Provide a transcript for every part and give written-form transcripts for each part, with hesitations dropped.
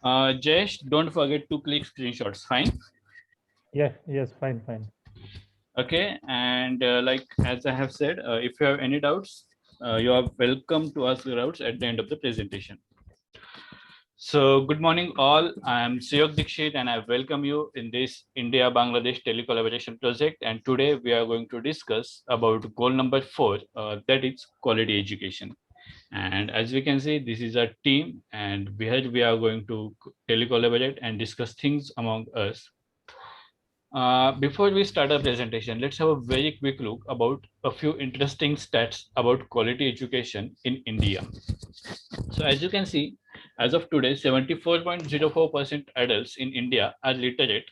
Jayesh, don't forget to click screenshots. Fine. Yes, fine. Okay. And like as I have said, if you have any doubts, you are welcome to ask the doubts at the end of the presentation. So, good morning, all. I am Suyog Dikshit, and I welcome you in this India-Bangladesh telecollaboration project. And today we are going to discuss about goal number 4, that is quality education. And as we can see, this is a team, and we are going to telecollaborate and discuss things among us. Before we start our presentation, let's have a very quick look about a few interesting stats about quality education in India. So as you can see, as of today, 74.04% adults in India are literate.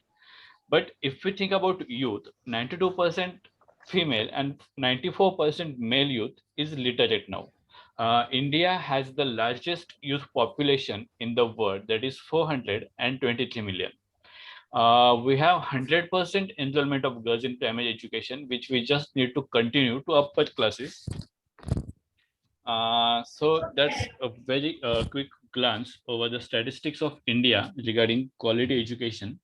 But if we think about youth, 92% female and 94% male youth is literate now. India has the largest youth population in the world, that is 423 million. We have 100% enrollment of girls in primary education, which we just need to continue to upper classes. So that's a very quick glance over the statistics of India regarding quality education.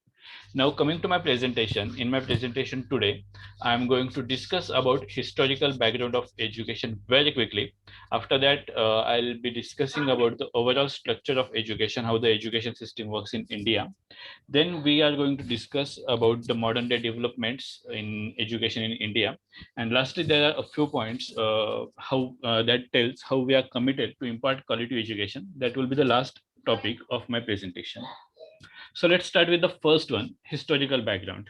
Now coming to my presentation, in my presentation today, I'm going to discuss about historical background of education very quickly. After that, I'll be discussing about the overall structure of education, how the education system works in India. Then we are going to discuss about the modern day developments in education in India. And lastly, there are a few points how that tells how we are committed to impart quality education. That will be the last topic of my presentation. So let's start with the first one, historical background.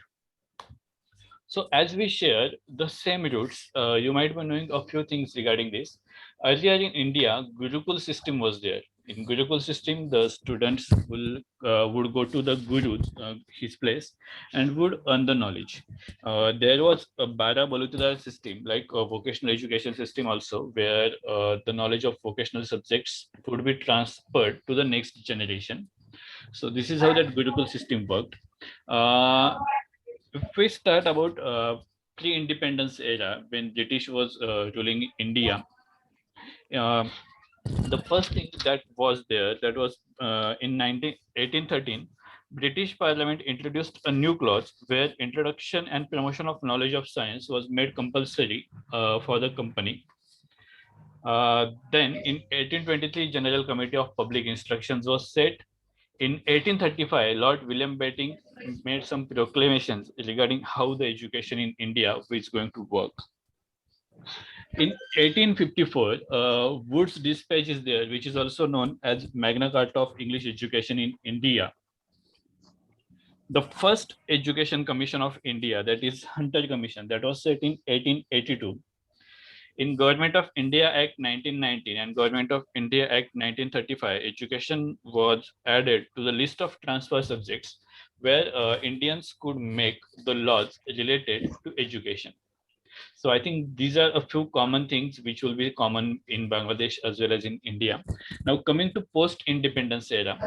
So as we share the same roots, you might be knowing a few things regarding this. Earlier in India, Gurukul system was there. In Gurukul system, the students would go to the guru, his place, and would earn the knowledge. There was a Bara Balutadar system, like a vocational education system also, where the knowledge of vocational subjects would be transferred to the next generation. So this is how that Gurukul system worked. Uh, if we start about pre-independence era, when British was ruling India, uh, the first thing that was there, that was in 1813, British Parliament introduced a new clause where introduction and promotion of knowledge of science was made compulsory for the company. Then in 1823, General Committee of Public Instructions was set. In 1835, Lord William Bentinck made some proclamations regarding how the education in India is going to work. In 1854, Wood's Dispatch is there, which is also known as Magna Carta of English Education in India. The first Education Commission of India, that is Hunter Commission, that was set in 1882. In Government of India Act 1919 and Government of India Act 1935, education was added to the list of transfer subjects where Indians could make the laws related to education. So I think these are a few common things which will be common in Bangladesh as well as in India. Now coming to post-independence era,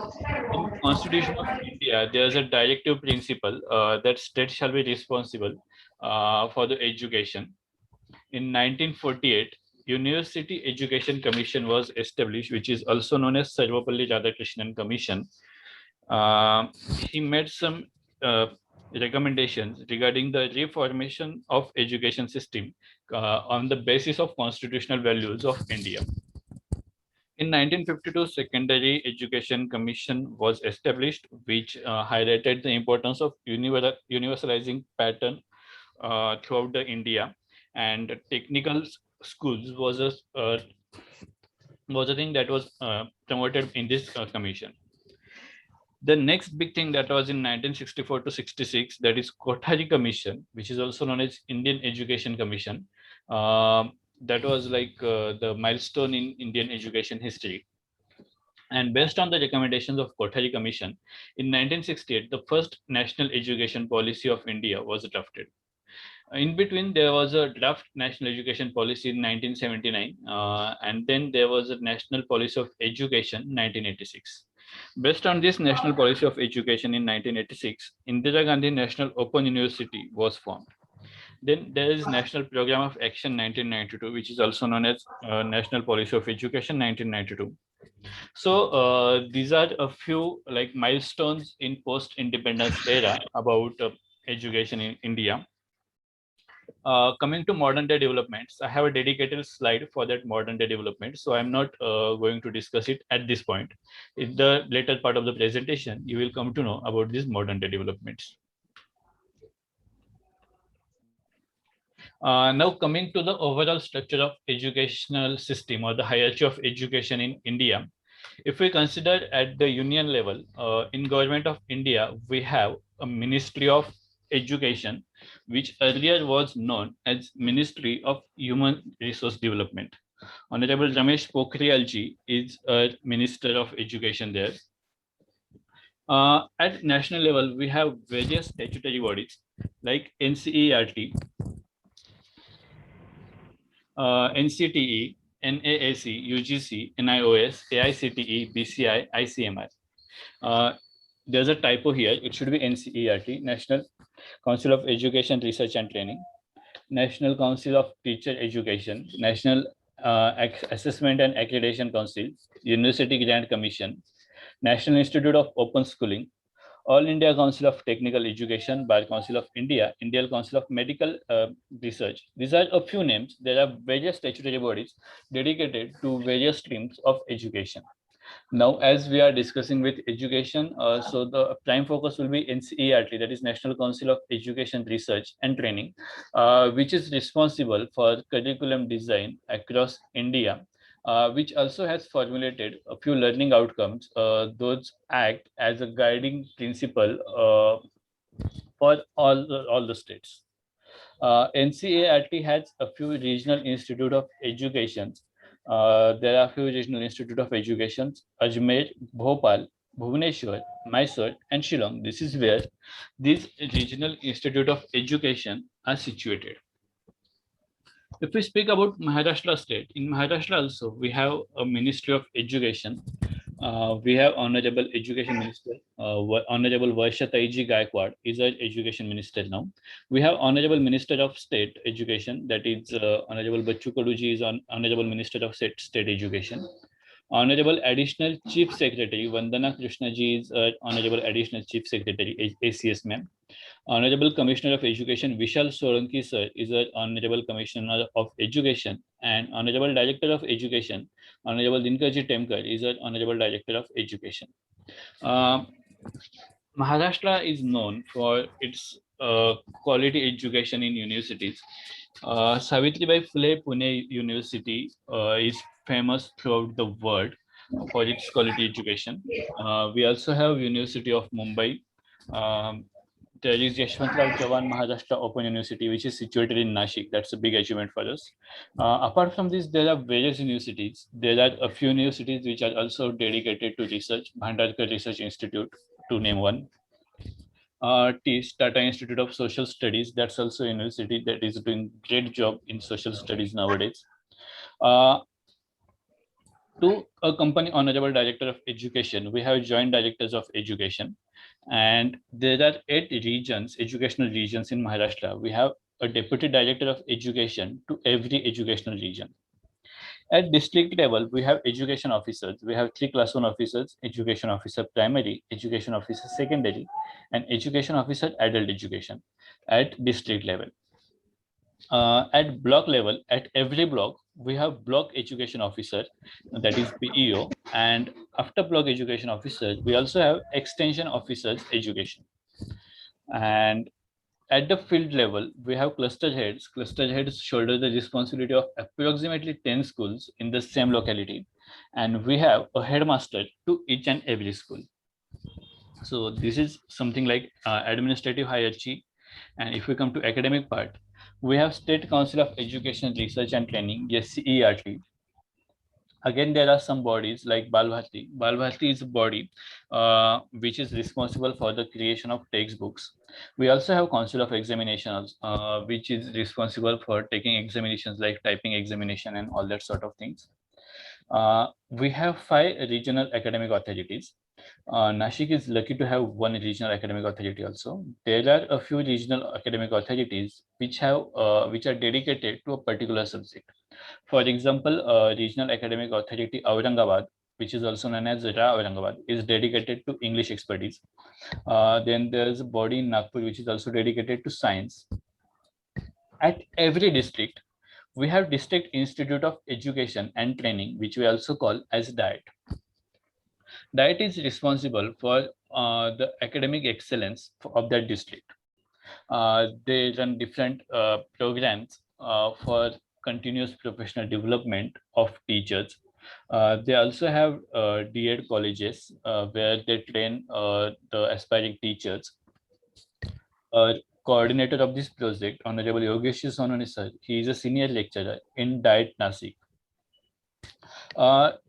in Constitution of India, there is a directive principle that states shall be responsible for the education. In 1948, University Education Commission was established, which is also known as Sarvapalli Radhakrishnan Commission. He made some uh, recommendations regarding the reformation of education system on the basis of constitutional values of India. In 1952, Secondary Education Commission was established, which highlighted the importance of universalizing pattern throughout the India, and technical schools was a thing that was promoted in this commission. The next big thing that was in 1964 to 66, that is Kothari Commission, which is also known as Indian Education Commission. That was like the milestone in Indian education history. And based on the recommendations of Kothari Commission, in 1968, the first National Education Policy of India was drafted. In between, there was a draft National Education Policy in 1979, and then there was a National Policy of Education 1986. Based on this National Policy of Education in 1986, Indira Gandhi National Open University was formed. Then there is National Program of Action 1992, which is also known as National Policy of Education 1992. So these are a few like milestones in post-independence era about education in India. Coming to modern day developments, I have a dedicated slide for that modern day development. So I'm not going to discuss it at this point. In the later part of the presentation, you will come to know about these modern day developments. Now coming to the overall structure of educational system or the hierarchy of education in India. If we consider at the union level, in government of India, we have a Ministry of Education, which earlier was known as Ministry of Human Resource Development. Honorable Ramesh Pokhriyalji is a Minister of Education there. At national level, we have various statutory bodies like NCERT, NCTE, NAAC, UGC, NIOS, AICTE, BCI, ICMR. There's a typo here. It should be NCERT, National Council of Education, Research and Training, National Council of Teacher Education, National Assessment and Accreditation Council, University Grant Commission, National Institute of Open Schooling, All India Council of Technical Education, Bar Council of India, Indian Council of Medical Research. These are a few names. There are various statutory bodies dedicated to various streams of education. Now, as we are discussing with education, so the prime focus will be NCERT, that is National Council of Education Research and Training, which is responsible for curriculum design across India, which also has formulated a few learning outcomes. Those act as a guiding principle for all the states. NCERT has a few regional institute of education. There are a few regional institute of education: Ajmer, Bhopal, Bhubaneswar, Mysore, and Shillong. This is where these regional institute of education are situated. If we speak about Maharashtra state, in Maharashtra also we have a Ministry of Education. We have Honorable Education Minister, Honorable Varsha-Taiji Gaikwad is our Education Minister now. We have Honorable Minister of State Education, that is Honorable Bachchu Kaduji is Honorable Minister of State Education. Honorable Additional Chief Secretary Vandana Krishnaji is Honorable Additional Chief Secretary, ACS ma'am. Honorable Commissioner of Education Vishal Solanki sir is the Honorable Commissioner of Education, and Honorable Director of Education Honorable Dinkarji Temkar is the Honorable Director of Education. Maharashtra is known for its quality education in universities. Savitribai Phule Pune University is famous throughout the world for its quality education. We also have University of Mumbai. There is Yashwantrao Chavan Maharashtra Open University, which is situated in Nashik. That's a big achievement for us. Apart from this, there are various universities. There are a few universities which are also dedicated to research. Bhandarkar Research Institute, to name one. TISS, Tata Institute of Social Studies. That's also a university that is doing great job in social studies nowadays. To accompany Honorable Director of Education, we have Joint Directors of Education. And there are 8 regions, educational regions in Maharashtra. We have a Deputy Director of Education to every educational region. At district level, we have education officers. We have 3 class 1 officers: education officer primary, education officer secondary, and education officer adult education at district level. At block level, at every block, we have block education officer, that is PEO, and after block education officer, we also have extension officers education. And at the field level, we have cluster heads. Cluster heads shoulder the responsibility of approximately 10 schools in the same locality, and we have a headmaster to each and every school. So this is something like administrative hierarchy. And if we come to academic part, we have State Council of Education, Research and Training, SCERT. Again, there are some bodies like Bal Bharti. Bal Bharti is a body which is responsible for the creation of textbooks. We also have Council of Examinations, which is responsible for taking examinations like typing examination and all that sort of things. We have 5 regional academic authorities. Nashik is lucky to have 1 regional academic authority also. There are a few regional academic authorities which are dedicated to a particular subject. For example, Regional Academic Authority Aurangabad which is also known as RA Aurangabad, is dedicated to English expertise. Then there's a body in Nagpur, which is also dedicated to science. At every district, we have District Institute of Education and Training, which we also call as DIET. DIET is responsible for the academic excellence of that district. They run different programs for continuous professional development of teachers. They also have DED colleges where they train the aspiring teachers. Coordinator of this project, Honorable Yogesh Sononi sir, he is a senior lecturer in DIET Nasik.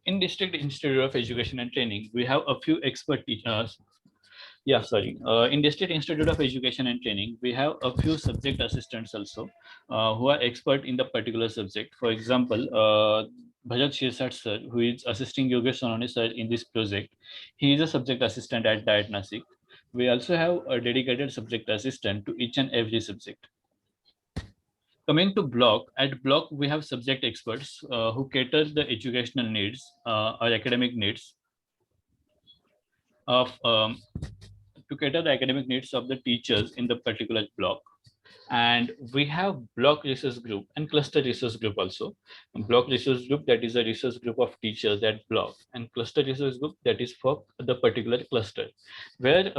In District Institute of Education and Training, we have a few expert teachers. In District Institute of Education and Training, we have a few subject assistants also who are expert in the particular subject. For example, Bharat Shirsat sir, who is assisting Yogesh Sononi sir in this project, he is a subject assistant at DIET Nasik. We also have a dedicated subject assistant to each and every subject. Coming to block, at block we have subject experts who cater the educational needs or academic needs of to cater the academic needs of the teachers in the particular block. And we have block research group and cluster research group also. Block research group, that is a research group of teachers at block, and cluster research group, that is for the particular cluster, where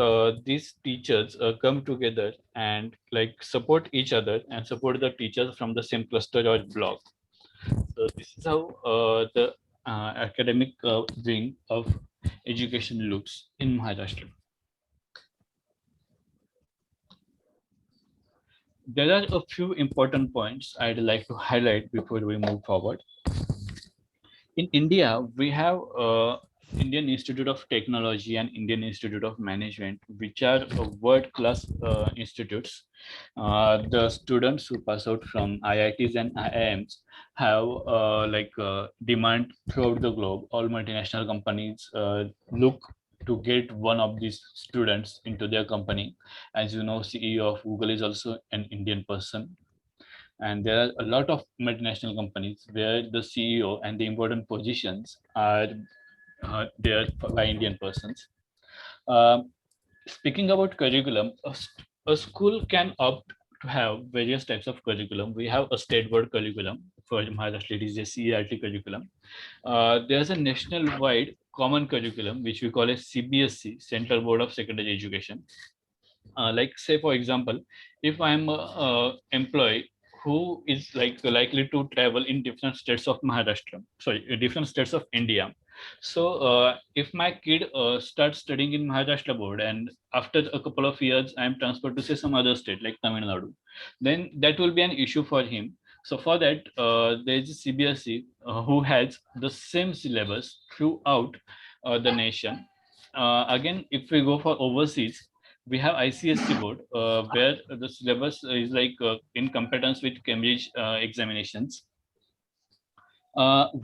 these teachers come together and like support each other and support the teachers from the same cluster or block. So this is how the academic wing of education looks in Maharashtra. There are a few important points I'd like to highlight before we move forward. In India, we have Indian Institute of Technology and Indian Institute of Management, which are world-class institutes. The students who pass out from IITs and IIMs have demand throughout the globe. All multinational companies look to get one of these students into their company. As you know, CEO of Google is also an Indian person. And there are a lot of multinational companies where the CEO and the important positions are there by Indian persons. Speaking about curriculum, a school can opt to have various types of curriculum. We have a state board curriculum. For Maharashtra, it is a CERT curriculum. There's a national-wide common curriculum, which we call as CBSE, Central Board of Secondary Education. Like say, for example, if I'm an employee who is likely to travel in different states of different states of India. So if my kid starts studying in Maharashtra board and after a couple of years I'm transferred to say some other state like Tamil Nadu, then that will be an issue for him. So for that, there is a CBSE who has the same syllabus throughout the nation. Again, if we go for overseas, we have ICSC board where the syllabus is in competence with Cambridge examinations.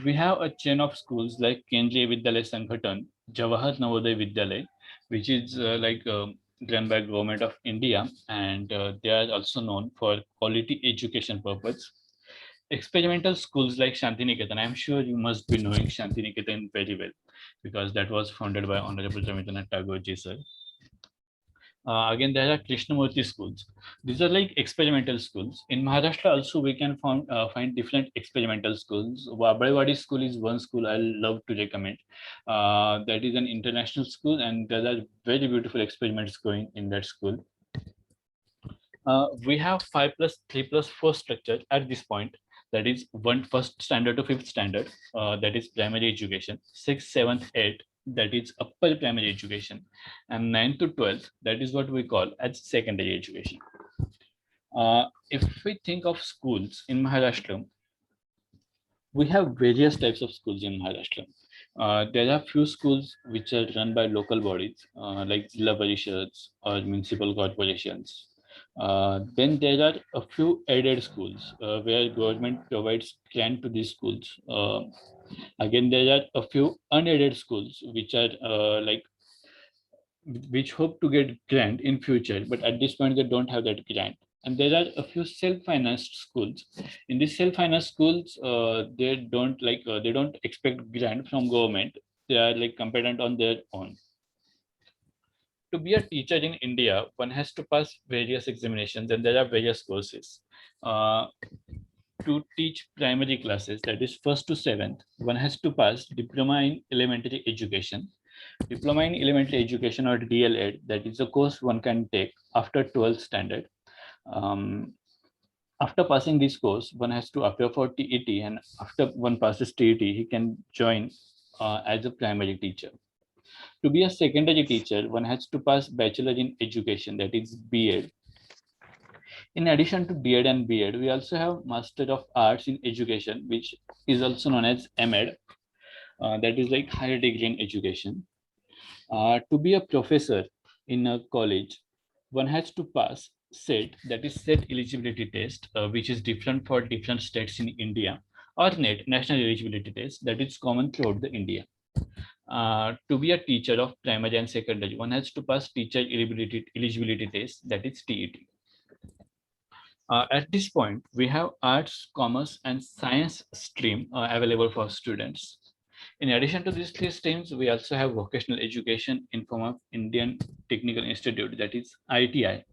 We have a chain of schools like Kendriya Vidyalaya Sanghatan, Jawahar Navodaya Vidyalaya, which is run by Government of India, and they are also known for quality education purpose. Experimental schools like Shantiniketan, I'm sure you must be knowing Shantiniketan very well because that was founded by Honorable Rabindranath Tagore ji sir. Again, there are Krishnamurti schools. These are like experimental schools. In Maharashtra also, we can find different experimental schools. Wabalwadi school is one school I love to recommend. That is an international school and there are very beautiful experiments going in that school. We have 5+3+4 structure at this point. That is first standard to fifth standard. That is primary education. 6th, 7th, 8th. That is upper primary education, and 9th to 12th, that is what we call as secondary education. If we think of schools in Maharashtra, we have various types of schools in Maharashtra. There are few schools which are run by local bodies like Zilla Parishads or municipal corporations. Then there are a few aided schools where government provides grant to these schools. Again, there are a few unaided schools which are which hope to get grant in future, but at this point they don't have that grant. And there are a few self-financed schools. In these self-financed schools, they don't expect grant from government. they are like competent on their own. To be a teacher in India, one has to pass various examinations, and there are various courses. To teach primary classes, that is first to seventh, one has to pass diploma in elementary education. Diploma in elementary education, or DLED, that is a course one can take after 12th standard. After passing this course, one has to appear for TET, and after one passes TET, he can join as a primary teacher. To be a secondary teacher, one has to pass Bachelor in Education, that is B.Ed. In addition to D.Ed and B.Ed, we also have Master of Arts in Education, which is also known as M.Ed. That is like higher degree in education. To be a professor in a college, one has to pass SET, that is SET eligibility test, which is different for different states in India, or NET, National Eligibility Test, that is common throughout the India. To be a teacher of primary and secondary, one has to pass teacher eligibility test, that is TET. At this point, we have arts, commerce, and science stream available for students. In addition to these three streams, we also have vocational education in form of Indian Technical Institute, that is ITI.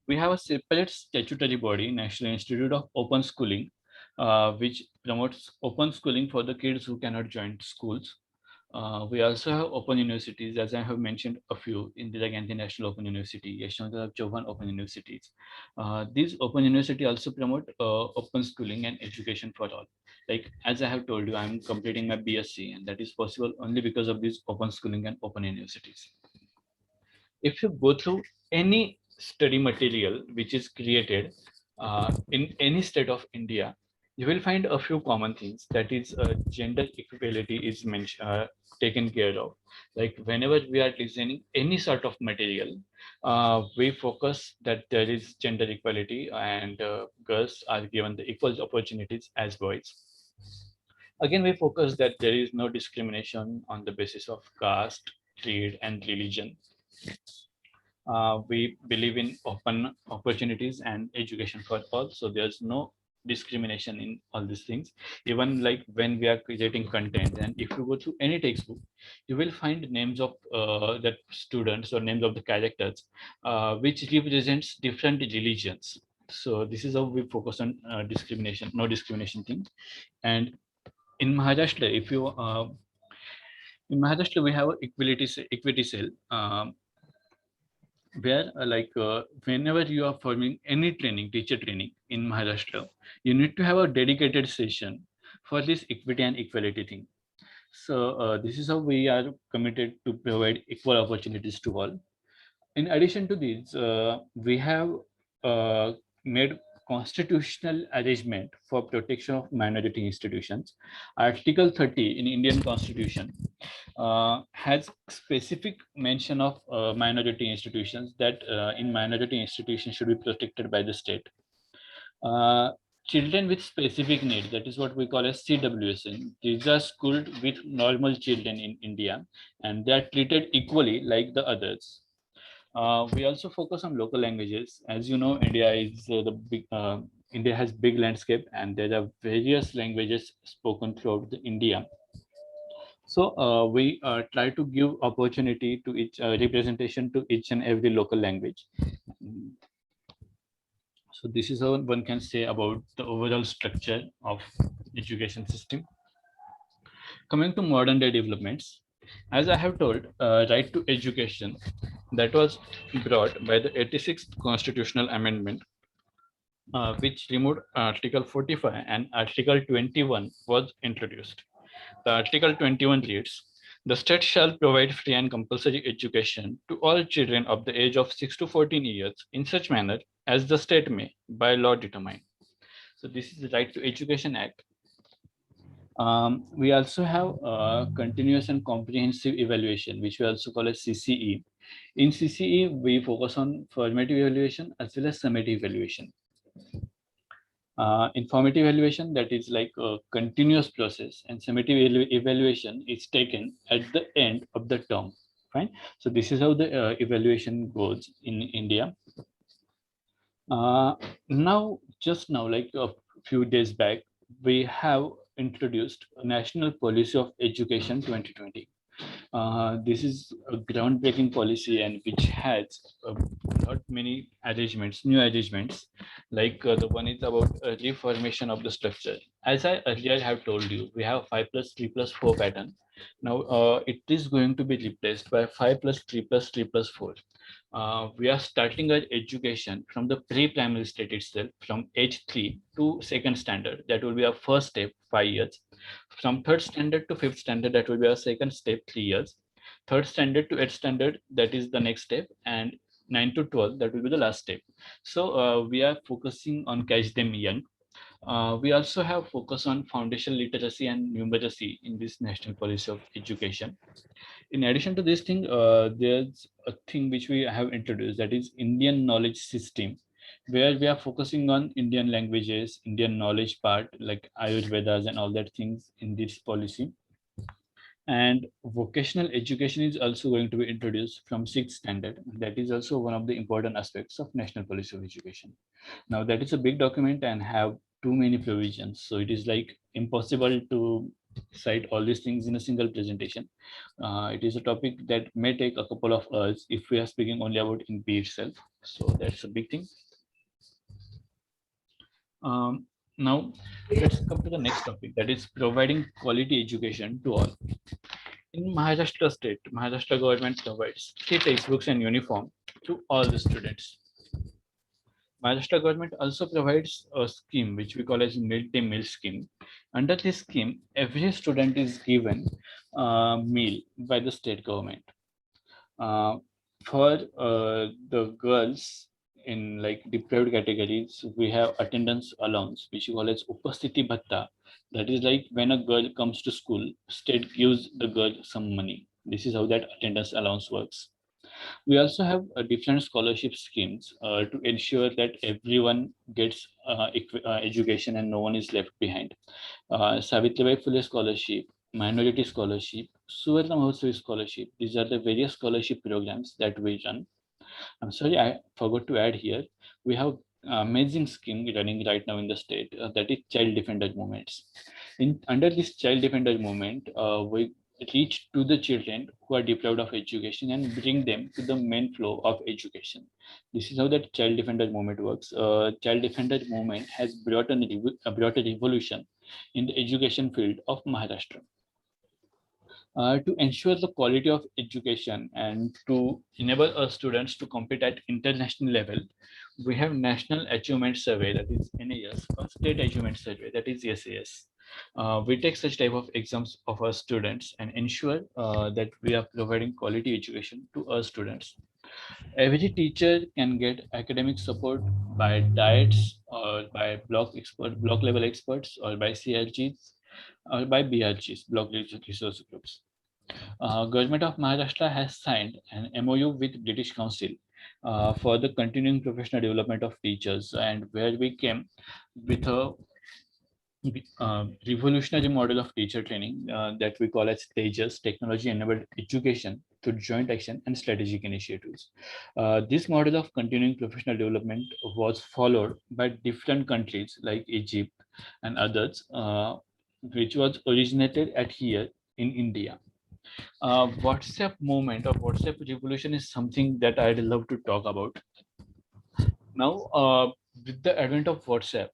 We have a separate statutory body, National Institute of Open Schooling, which promotes open schooling for the kids who cannot join schools. We also have open universities, as I have mentioned a few, Indira Gandhi National Open University, Yeshwantrao Chauhan Open Universities. These open universities also promote open schooling and education for all. Like, as I have told you, I'm completing my BSc, and that is possible only because of these open schooling and open universities. If you go through any study material which is created in any state of India, you will find a few common things. That is, gender equality is taken care of. Like, whenever we are designing any sort of material, we focus that there is gender equality, and girls are given the equal opportunities as boys. Again, we focus that there is no discrimination on the basis of caste, creed, and religion. We believe in open opportunities and education for all. So there's no discrimination in all these things. Even like when we are creating content, and if you go through any textbook, you will find names of that students or names of the characters which represents different religions. So this is how we focus on discrimination, no discrimination thing. And in Maharashtra, if you in Maharashtra, we have equity cell. Where whenever you are forming any training, teacher training in Maharashtra, you need to have a dedicated session for this equity and equality thing. So this is how we are committed to provide equal opportunities to all. In addition to this, we have made constitutional arrangement for protection of minority institutions. Article 30 in Indian Constitution has specific mention of minority institutions, that in minority institutions should be protected by the state. Children with specific needs, that is what we call as CWSN, these are schooled with normal children in India, and they are treated equally like the others. We also focus on local languages. As you know, India has big landscape, and there are various languages spoken throughout India. So we try to give opportunity to each representation to each and every local language. So this is how one can say about the overall structure of education system. Coming to modern day developments, as I have told, right to education that was brought by the 86th constitutional amendment, which removed Article 45 and Article 21 was introduced. The Article 21 reads, the state shall provide free and compulsory education to all children of the age of 6 to 14 years in such manner as the state may by law determine. So this is the Right to Education Act. We also have continuous and comprehensive evaluation, which we also call as CCE. In CCE, we focus on formative evaluation as well as summative evaluation. Informative evaluation, that is like a continuous process, and summative evaluation is taken at the end of the term. Fine. So this is how the evaluation goes in India. Now, just now, like a few days back, we have introduced a National Policy of Education 2020. This is a groundbreaking policy and which has not many arrangements, new arrangements, like the one is about reformation of the structure. As I earlier have told you, we have 5+3+4 pattern. Now it is going to be replaced by 5+3+3+4. We are starting our education from the pre-primary state itself, from age 3 to second standard. That will be our first step, 5 years. From third standard to fifth standard, that will be our second step, 3 years. Third standard to eighth standard, that is the next step, and 9 to 12, that will be the last step. So we are focusing on catch them young. We also have focus on foundational literacy and numeracy in this national policy of education. In addition to this thing, there's a thing which we have introduced, that is Indian knowledge system, where we are focusing on Indian languages, Indian knowledge part like Ayurvedas and all that things in this policy. And vocational education is also going to be introduced from sixth standard. That is also one of the important aspects of national policy of education. Now that is a big document and have too many provisions, so it is like impossible to cite all these things in a single presentation. It is a topic that may take a couple of hours if we are speaking only about NP itself. So that's a big thing. Now let's come to the next topic, that is providing quality education to all. In Maharashtra state, Maharashtra government provides free textbooks and uniform to all the students. Maharashtra government also provides a scheme which we call as midday meal scheme. Under this scheme, every student is given a meal by the state government. For the girls in like deprived categories, we have attendance allowance, which we call as Upasthiti Bhatta. That is like when a girl comes to school, state gives the girl some money. This is how that attendance allowance works. We also have different scholarship schemes to ensure that everyone gets education and no one is left behind. Savitribai Phule scholarship, minority scholarship, Suvarna Mahotsavi scholarship. These are the various scholarship programs that we run. I'm sorry, I forgot to add here. We have amazing scheme running right now in the state, that is Child Defender Movements. Under this Child Defender Movement, we reach to the children who are deprived of education and bring them to the main flow of education. This is how that Child Defender Movement works. Child Defender Movement has brought a revolution in the education field of Maharashtra. To ensure the quality of education and to enable our students to compete at international level, we have National Achievement Survey, that is NAS, or State Achievement Survey, that is SAS. We take such type of exams of our students and ensure that we are providing quality education to our students. Every teacher can get academic support by diets or by block level experts or by CRGs or by BRGs, block resource groups. Government of Maharashtra has signed an MOU with British Council for the continuing professional development of teachers, and where we came with a revolutionary model of teacher training that we call as TEJAS, Technology Enabled Education through Joint Action and Strategic Initiatives. This model of continuing professional development was followed by different countries like Egypt and others, which was originated at here in India. WhatsApp movement or WhatsApp revolution is something that I'd love to talk about. Now, with the advent of WhatsApp,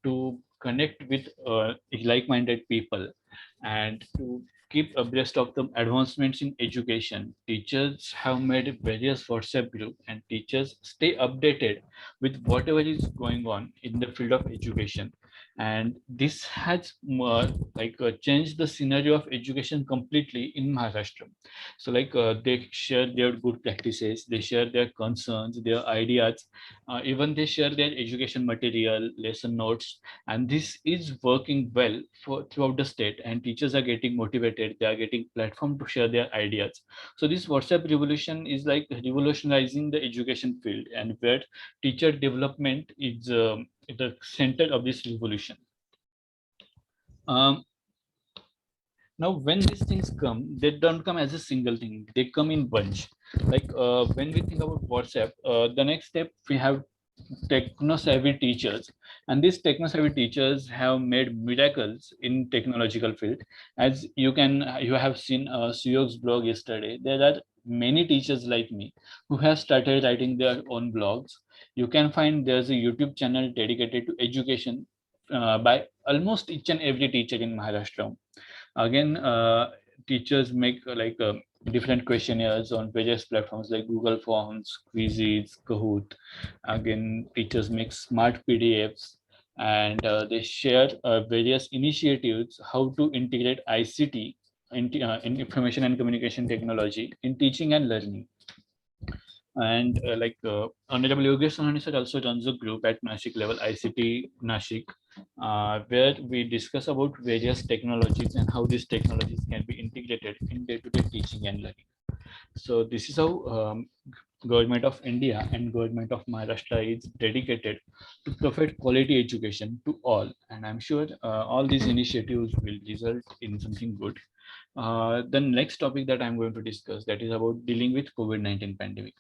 to connect with like-minded people and to keep abreast of the advancements in education, teachers have made various WhatsApp group and teachers stay updated with whatever is going on in the field of education. And this has changed the scenario of education completely in Maharashtra. So they share their good practices, they share their concerns, their ideas, even they share their education material, lesson notes, and this is working well for throughout the state, and teachers are getting motivated, they are getting platform to share their ideas. So this WhatsApp revolution is like revolutionizing the education field, and where teacher development is at the center of this revolution. Now, when these things come, they don't come as a single thing, they come in bunch. When we think about WhatsApp, the next step we have techno-savvy teachers, and these techno-savvy teachers have made miracles in technological field. As you have seen Suyog's blog yesterday, there are many teachers like me who have started writing their own blogs. You can find there's a YouTube channel dedicated to education by almost each and every teacher in Maharashtra. Again, teachers make different questionnaires on various platforms like Google Forms, Quizzes, Kahoot. Again, teachers make smart PDFs, and they share various initiatives how to integrate ICT in information and communication technology in teaching and learning. And Honorable Yogesh Sohani sir also runs a group at Nashik level, ICT Nashik, where we discuss about various technologies and how these technologies can be integrated in day-to-day teaching and learning. So this is how Government of India and Government of Maharashtra is dedicated to provide quality education to all. And I'm sure all these initiatives will result in something good. The next topic that I'm going to discuss, that is about dealing with COVID-19 pandemic.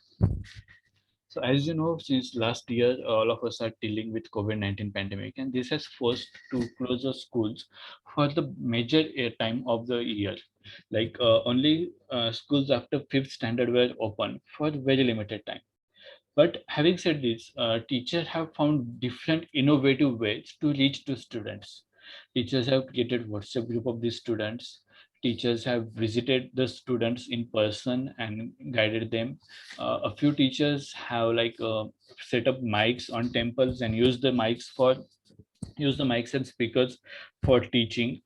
So as you know, since last year, all of us are dealing with COVID-19 pandemic, and this has forced to close the schools for the major time of the year. Only schools after fifth standard were open for very limited time. But having said this, teachers have found different innovative ways to reach to students. Teachers have created WhatsApp group of these students. Teachers have visited the students in person and guided them. A few teachers have set up mics on temples and use the mics and speakers for teaching.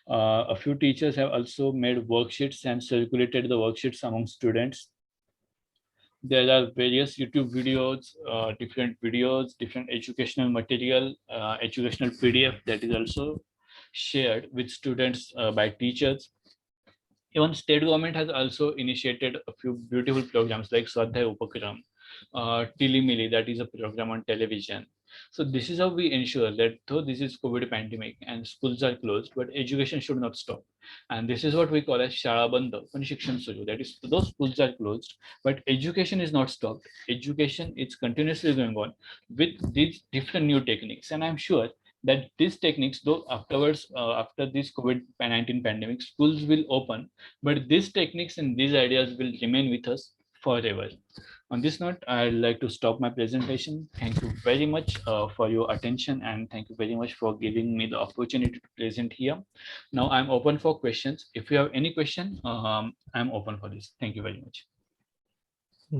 A few teachers have also made worksheets and circulated the worksheets among students. There are various YouTube videos, different educational material, educational PDF that is also shared with students by teachers. Even state government has also initiated a few beautiful programs like Swadhyay Upakram, Tilimili, that is a program on television. So this is how we ensure that though this is COVID pandemic and schools are closed, but education should not stop. And this is what we call as Shala Band, Pan Shikshan Suru. That is, those schools are closed, but education is not stopped. Education is continuously going on with these different new techniques. And I'm sure that these techniques, though afterwards, after this COVID-19 pandemic, schools will open, but these techniques and these ideas will remain with us forever. On this note, I'd like to stop my presentation. Thank you very much for your attention, and thank you very much for giving me the opportunity to present here. Now I'm open for questions. If you have any question, I'm open for this. Thank you very much.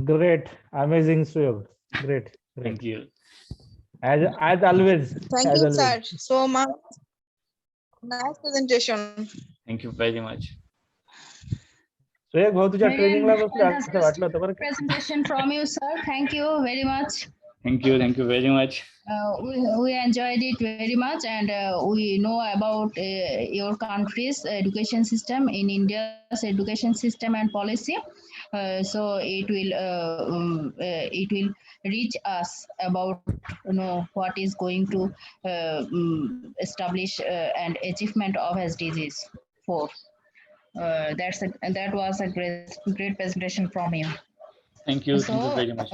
Great, amazing, Suyog. Great. Thank you. As always. Thank as you, always. sir, so much. Nice presentation. Thank you very much. सुयोग भाऊ तुझ्या Very ट्रेनिंगला बसलो असं fantastic वाटलं होतं बरं का? presentation from you, sir. Thank you very much. Thank you very much. We enjoyed it very much, and we know about your country's education system in India's education system and policy. So it will reach us about what is going to establish and achievement of SDGs 4. That was a great presentation from you. Thank you So, very much.